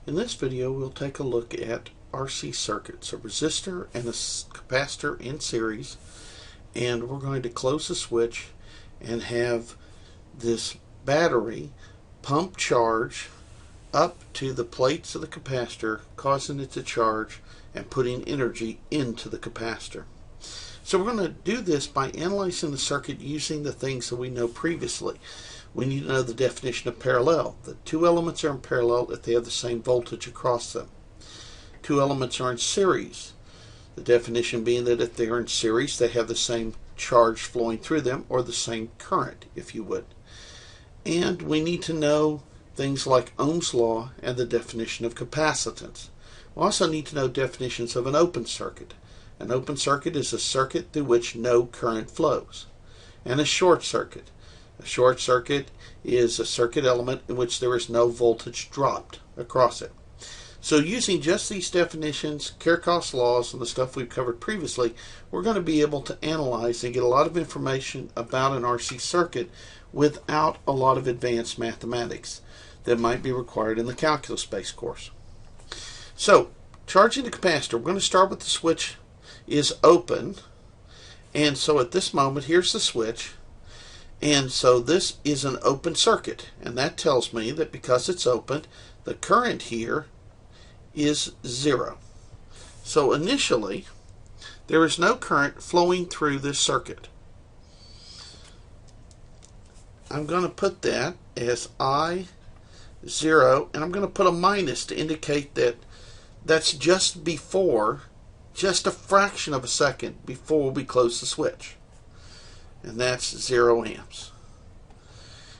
In this video, we'll take a look at RC circuits, a resistor and a capacitor in series, and we're going to close the switch and have this battery pump charge up to the plates of the capacitor, causing it to charge and putting energy into the capacitor. So we're going to do this by analyzing the circuit using the things that we know previously. We need to know the definition of parallel. The two elements are in parallel if they have the same voltage across them. Two elements are in series. The definition being that if they are in series, they have the same charge flowing through them, or the same current, if you would. And we need to know things like Ohm's law and the definition of capacitance. We also need to know definitions of an open circuit. An open circuit is a circuit through which no current flows. And a short circuit. A short circuit is a circuit element in which there is no voltage dropped across it. So using just these definitions, Kirchhoff's laws, and the stuff we've covered previously, we're going to be able to analyze and get a lot of information about an RC circuit without a lot of advanced mathematics that might be required in the calculus-based course. So, charging the capacitor, we're going to start with the switch is open. And so at this moment, here's the switch. And so this is an open circuit, and that tells me that because it's open, the current here is 0. So initially, there is no current flowing through this circuit. I'm going to put that as I0, and I'm going to put a minus to indicate that that's just before, just a fraction of a second before we close the switch. And that's 0 amps.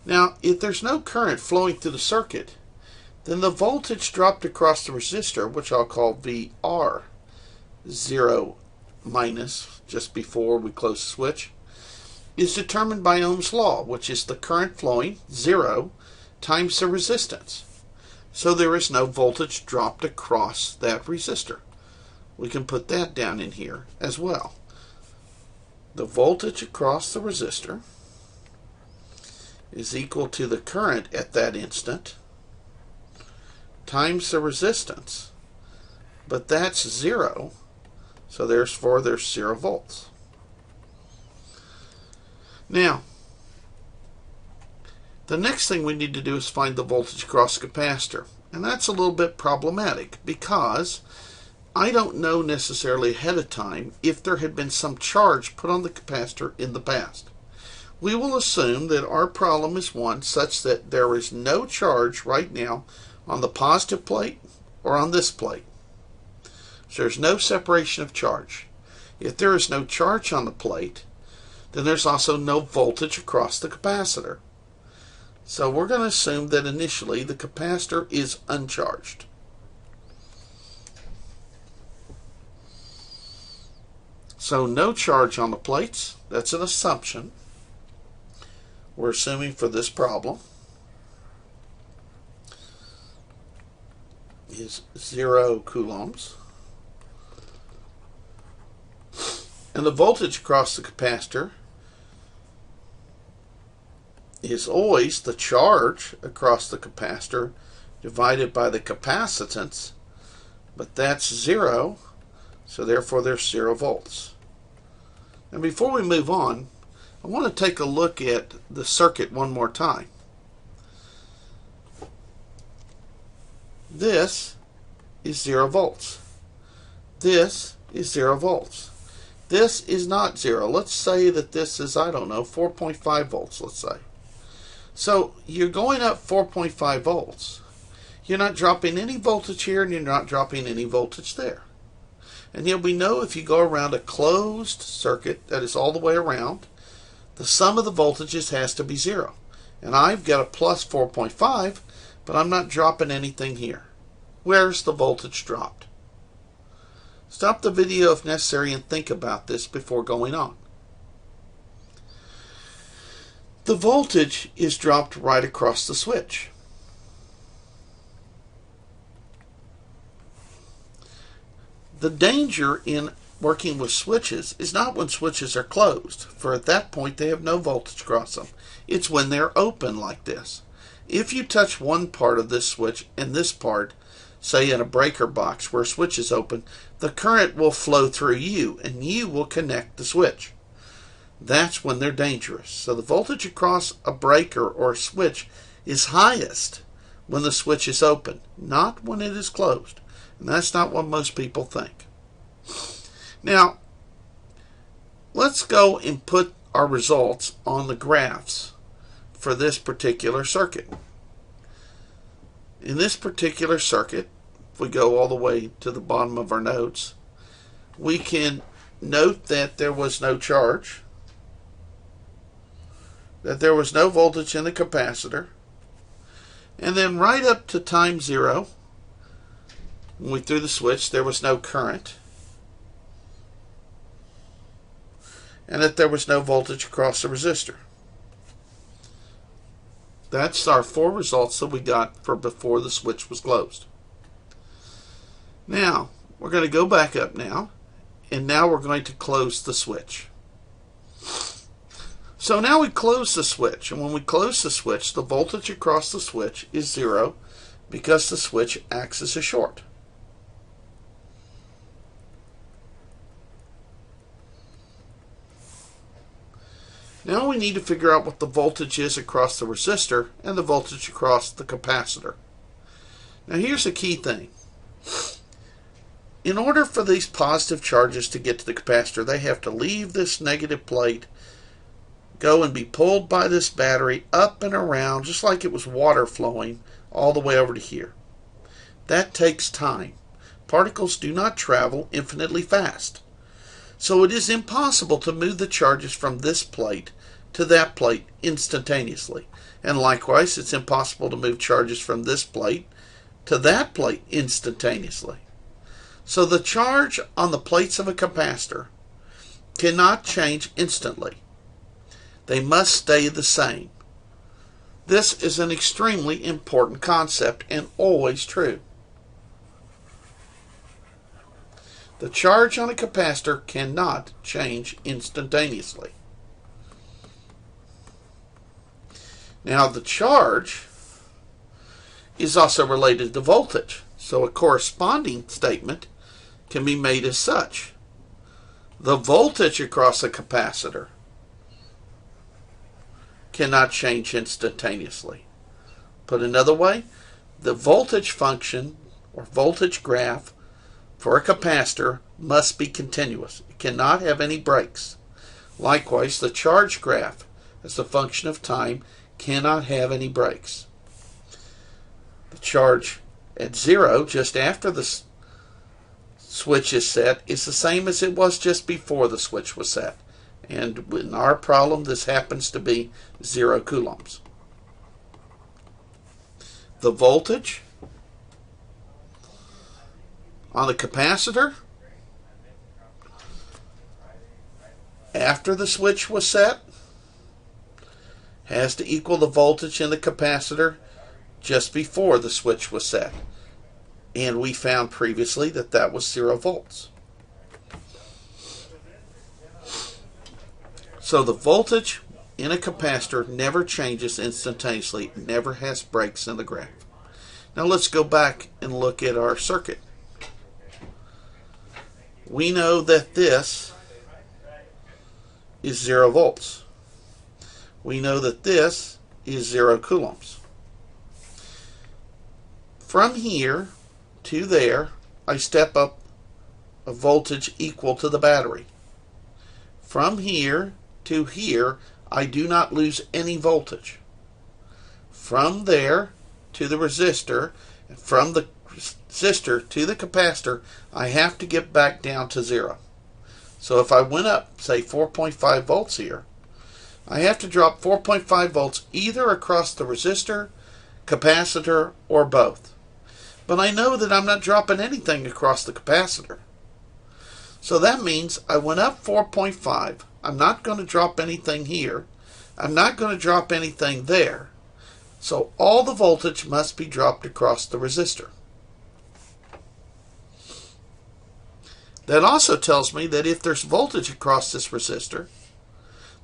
Now, if there's no current flowing through the circuit, then the voltage dropped across the resistor, which I'll call VR0 minus, just before we close the switch, is determined by Ohm's law, which is the current flowing, 0, times the resistance. So there is no voltage dropped across that resistor. We can put that down in here as well. The voltage across the resistor is equal to the current at that instant times the resistance, but that's 0, so therefore there's 0 volts. Now, the next thing we need to do is find the voltage across the capacitor, and that's a little bit problematic because I don't know necessarily ahead of time if there had been some charge put on the capacitor in the past. We will assume that our problem is one such that there is no charge right now on the positive plate or on this plate. So there's no separation of charge. If there is no charge on the plate, then there's also no voltage across the capacitor. So we're going to assume that initially the capacitor is uncharged. So no charge on the plates, that's an assumption. We're assuming for this problem is 0 coulombs. And the voltage across the capacitor is always the charge across the capacitor divided by the capacitance, but that's 0, so therefore there's 0 volts. And before we move on, I want to take a look at the circuit one more time. This is 0 volts. This is 0 volts. This is not 0. Let's say that this is, I don't know, 4.5 volts, let's say. So you're going up 4.5 volts. You're not dropping any voltage here, and you're not dropping any voltage there. And yet we know if you go around a closed circuit that is all the way around, the sum of the voltages has to be 0. And I've got a plus 4.5, but I'm not dropping anything here. Where's the voltage dropped? Stop the video if necessary and think about this before going on. The voltage is dropped right across the switch. The danger in working with switches is not when switches are closed, for at that point they have no voltage across them. It's when they're open like this. If you touch one part of this switch and this part, say in a breaker box where a switch is open, the current will flow through you and you will connect the switch. That's when they're dangerous. So the voltage across a breaker or a switch is highest when the switch is open, not when it is closed. And that's not what most people think. Now, let's go and put our results on the graphs for this particular circuit. In this particular circuit, if we go all the way to the bottom of our notes, we can note that there was no charge, that there was no voltage in the capacitor, and then right up to time 0, when we threw the switch, there was no current, and that there was no voltage across the resistor. That's our 4 results that we got for before the switch was closed. Now, we're going to go back up now, and now we're going to close the switch. So now we close the switch, and when we close the switch, the voltage across the switch is 0 because the switch acts as a short. Now we need to figure out what the voltage is across the resistor and the voltage across the capacitor. Now here's a key thing. In order for these positive charges to get to the capacitor, they have to leave this negative plate, go and be pulled by this battery up and around, just like it was water flowing, all the way over to here. That takes time. Particles do not travel infinitely fast. So it is impossible to move the charges from this plate to that plate instantaneously. And likewise, it's impossible to move charges from this plate to that plate instantaneously. So the charge on the plates of a capacitor cannot change instantly. They must stay the same. This is an extremely important concept and always true. The charge on a capacitor cannot change instantaneously. Now the charge is also related to voltage, so a corresponding statement can be made as such. The voltage across a capacitor cannot change instantaneously. Put another way, the voltage function or voltage graph for a capacitor must be continuous. It cannot have any breaks. Likewise, the charge graph as a function of time cannot have any breaks. The charge at 0 just after the switch is set is the same as it was just before the switch was set. And in our problem, this happens to be 0 coulombs. The voltage on the capacitor after the switch was set has to equal the voltage in the capacitor just before the switch was set. And we found previously that that was 0 volts. So the voltage in a capacitor never changes instantaneously. It never has breaks in the graph. Now let's go back and look at our circuit. We know that this is 0 volts. We know that this is 0 coulombs. From here to there, I step up a voltage equal to the battery. From here to here, I do not lose any voltage. From there to the resistor, and from the resistor to the capacitor, I have to get back down to 0. So if I went up, say 4.5 volts here, I have to drop 4.5 volts either across the resistor, capacitor, or both. But I know that I'm not dropping anything across the capacitor. So that means I went up 4.5. I'm not going to drop anything here. I'm not going to drop anything there. So all the voltage must be dropped across the resistor. That also tells me that if there's voltage across this resistor,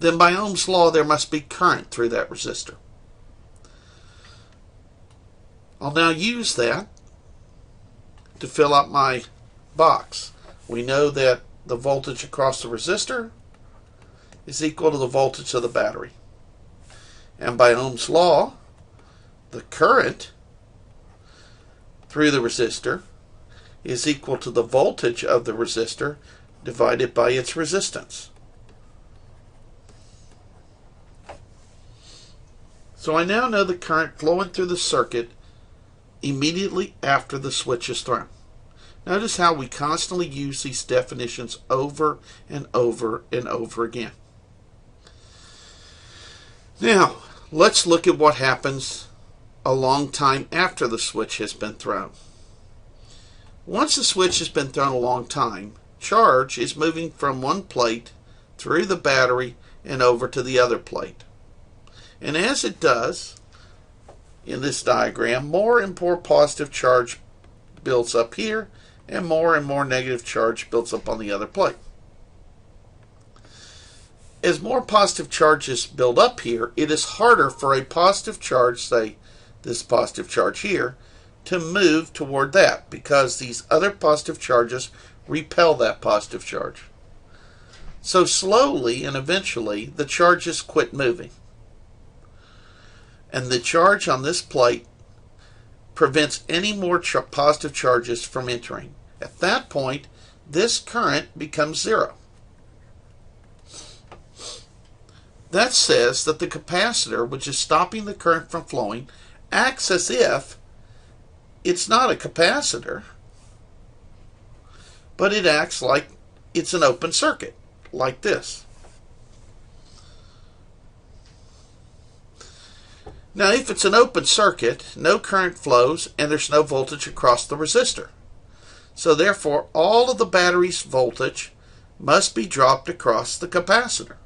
then by Ohm's law there must be current through that resistor. I'll now use that to fill up my box. We know that the voltage across the resistor is equal to the voltage of the battery. And by Ohm's law, the current through the resistor is equal to the voltage of the resistor divided by its resistance. So I now know the current flowing through the circuit immediately after the switch is thrown. Notice how we constantly use these definitions over and over and over again. Now, let's look at what happens a long time after the switch has been thrown. Once the switch has been thrown a long time, charge is moving from one plate through the battery and over to the other plate. And as it does, in this diagram, more and more positive charge builds up here, and more negative charge builds up on the other plate. As more positive charges build up here, it is harder for a positive charge, say this positive charge here, to move toward that, because these other positive charges repel that positive charge. So slowly and eventually, the charges quit moving. And the charge on this plate prevents any more positive charges from entering. At that point, this current becomes zero. That says that the capacitor, which is stopping the current from flowing, acts as if it's not a capacitor, but it acts like it's an open circuit, like this. Now, if it's an open circuit, no current flows and there's no voltage across the resistor. So therefore, all of the battery's voltage must be dropped across the capacitor.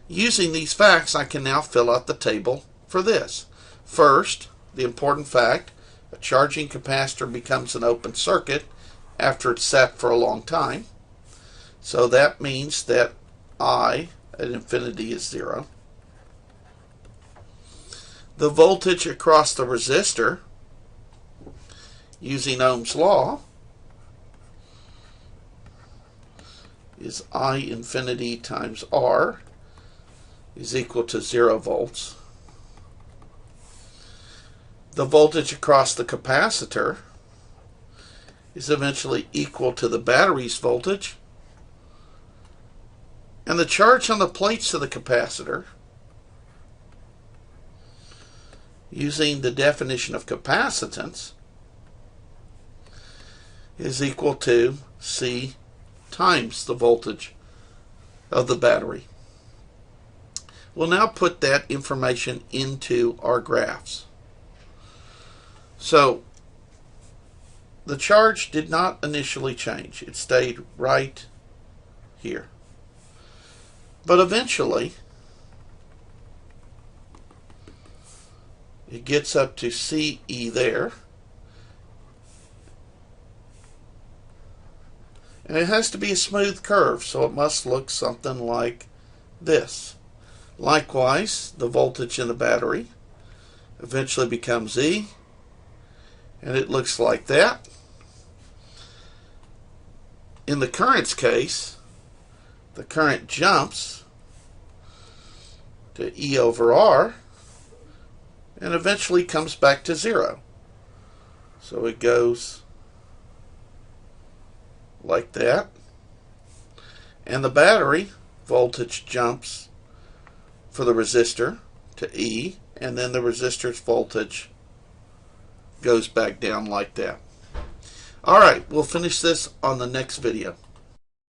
Using these facts, I can now fill out the table for this. First, the important fact, a charging capacitor becomes an open circuit after it's sat for a long time. So that means that I at infinity is zero. The voltage across the resistor, using Ohm's law, is I infinity times R is equal to 0 volts. The voltage across the capacitor is eventually equal to the battery's voltage. And the charge on the plates of the capacitor, using the definition of capacitance, is equal to C times the voltage of the battery. We'll now put that information into our graphs. So, the charge did not initially change. It stayed right here. But eventually, it gets up to CE there. And it has to be a smooth curve, so it must look something like this. Likewise, the voltage in the battery eventually becomes E, and it looks like that. In the current's case, the current jumps to E over R, and eventually comes back to 0. So it goes like that. And the battery voltage jumps for the resistor to E, and then the resistor's voltage goes back down like that. Alright, we'll finish this on the next video.